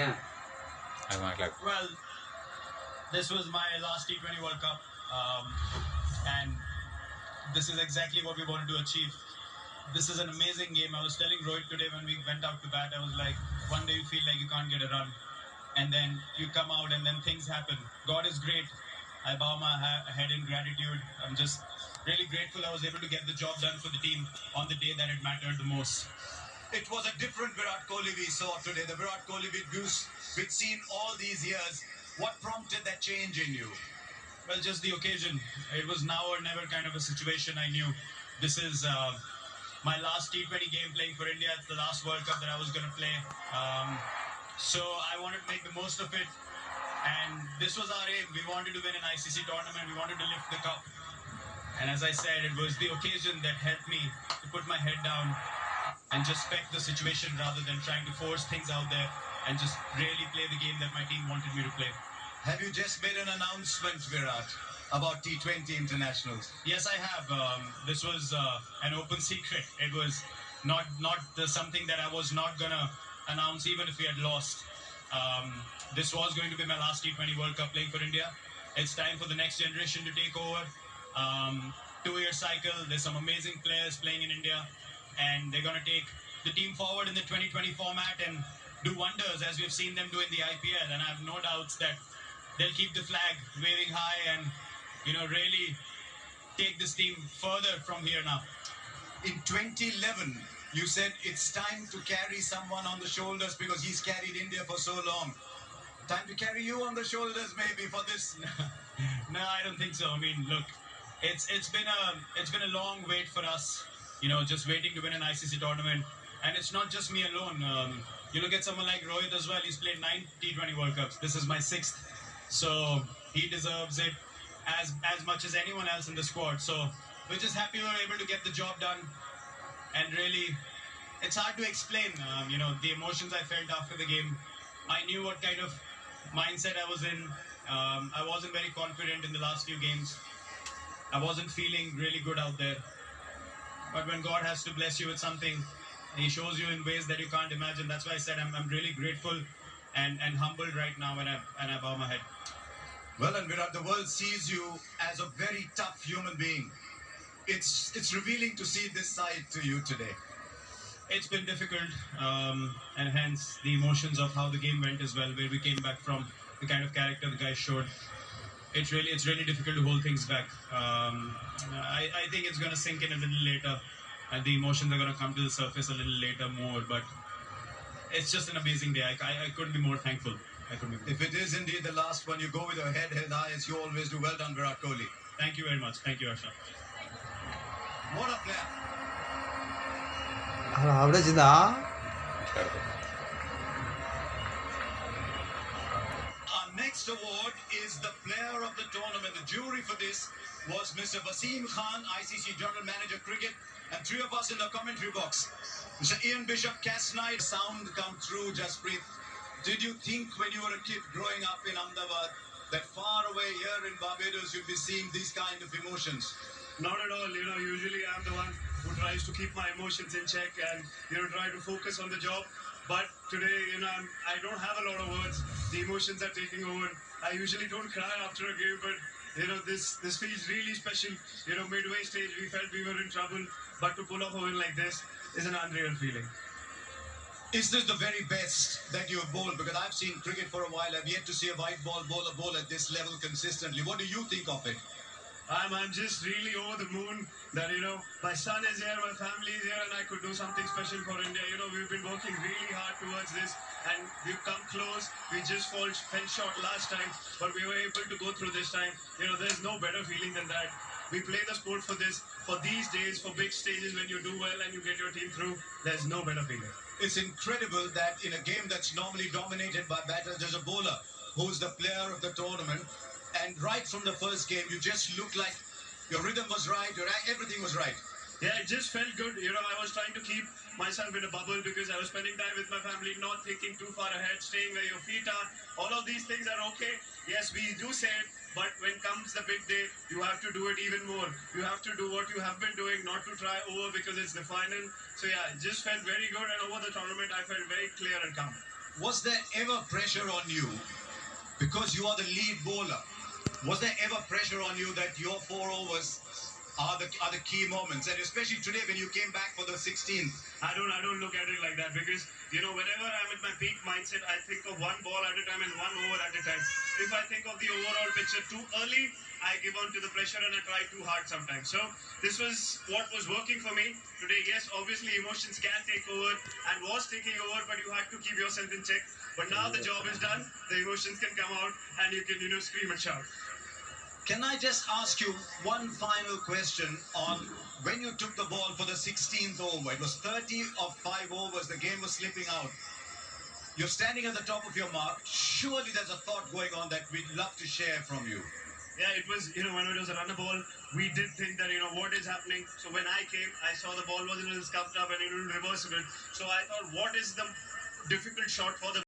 అది మాట్లాడు. Well, this was my last T20 World Cup, and this is exactly what we wanted to achieve. This is an amazing game. I was telling Rohit today when we went out to bat, I was like, one day you feel like you can't get a run, and then you come out and then things happen. God is great. I bow my head in gratitude. I'm just really grateful I was able to get the job done for the team on the day that it mattered the most. It was a different Virat Kohli we saw today, the Virat Kohli we'd seen all these years. What prompted that change in you? Well, just the occasion. It was now or never kind of a situation. I knew this is my last T20 game playing for India. It's the last World Cup that I was going to play. So I wanted to make the most of it. And this was our aim. We wanted to win an ICC tournament. We wanted to lift the cup. And as I said, it was the occasion that helped me to put my head down and just spec the situation rather than trying to force things out there and just really play the game that my team wanted me to play. Have you just made an announcement, Virat, about T20 internationals? Yes, I have. This was an open secret. It was not something that I was not going to announce even if we had lost. This was going to be my last T20 World Cup playing for India. It's time for the next generation to take over. 2-year cycle. There's some amazing players playing in India, and they're going to take the team forward in the 2020 format and do wonders as we've seen them do in the IPL. And I have no doubts that they'll keep the flag waving high and, really take this team further from here now. In 2011, you said it's time to carry someone on the shoulders because he's carried India for so long. Time to carry you on the shoulders maybe for this? No, I don't think so. I mean, look, it's been a long wait for us, just waiting to win an ICC tournament. And it's not just me alone. You look at someone like Rohit as well. He's played 9 T20 World Cups. This is my 6th. So he deserves it as much as anyone else in the squad. So we're just happy we were able to get the job done. And really, it's hard to explain, the emotions I felt after the game. I knew what kind of mindset I was in. I wasn't very confident in the last few games. I wasn't feeling really good out there. But when God has to bless you with something, He shows you in ways that you can't imagine. That's why I said I'm really grateful and humbled right now when I bow my head. Well, and Virat, the world sees you as a very tough human being. It's revealing to see this side to you today. It's been difficult, and hence the emotions of how the game went as well, where we came back from, the kind of character the guys showed. It's really difficult to hold things back. I think it's going to sink in a little later, and the emotions are going to come to the surface a little later more. But it's just an amazing day. I couldn't be more thankful. If it is indeed the last one, you go with your head held high as you always do. Well done, Virat Kohli. Thank you very much. Thank you, Asha. What a player. അവിടെ ചെയ്താ Our next award is the player of the tournament. The jury for this was Mr. Wasim Khan, ICC General Manager Cricket, and 3 of us in the commentary box. Mr. Ian Bishop, Cass Knight, sound come through, Jasprit. Did you think when you were a kid growing up in Ahmedabad that far away here in Barbados you'd be seeing these kind of emotions? Not at all. Usually I'm the one who tries to keep my emotions in check and, try to focus on the job. But today, I don't have a lot of words. The emotions are taking over. I usually don't cry after a game, but, this feels really special. Midway stage, we felt we were in trouble. But to pull off a win like this is an unreal feeling. Is this the very best that you have bowled? Because I've seen cricket for a while. I've yet to see a white ball bowler bowl at this level consistently. What do you think of it? I'm just really over the moon that, my son is here, my family is here, and I could do something special for India. We've been working really hard towards this, and we've come close. We just fell short last time, but we were able to go through this time. There's no better feeling than that. We play the sport for this, for these days, for big stages when you do well and you get your team through. There's no better feeling. It's incredible that in a game that's normally dominated by batters, there's a bowler who's the player of the tournament. And right from the first game, you just looked like your rhythm was right, everything was right. Yeah, it just felt good. I was trying to keep myself in a bubble because I was spending time with my family, not thinking too far ahead, staying where your feet are. All of these things are okay. Yes, we do say it, but when comes the big day, you have to do it even more. You have to do what you have been doing, not to try over because it's the final. So yeah, it just felt very good, and over the tournament, I felt very clear and calm. was there ever pressure on you because you are the lead bowler? Was there ever pressure on you that your 4 overs are the key moments, and especially today when you came back for the 16th? I don't look at it like that, because whenever I'm at my peak mindset, I think of one ball at a time and one over at a time. If I think of the overall picture too early, I give on to the pressure and I try too hard sometimes. So this was what was working for me today. Yes, obviously emotions can take over and was taking over, but you had to keep yourself in check. But now the job is done, the emotions can come out and you can scream and shout. Can I just ask you one final question on when you took the ball for the 16th over? It was 30 of 5 overs. The game was slipping out. You're standing at the top of your mark. Surely there's a thought going on that we'd love to share from you. Yeah, it was, when it was a runner ball, we did think that, what is happening. So when I came, I saw the ball was a little scuffed up and reversible. So I thought, what is the difficult shot for the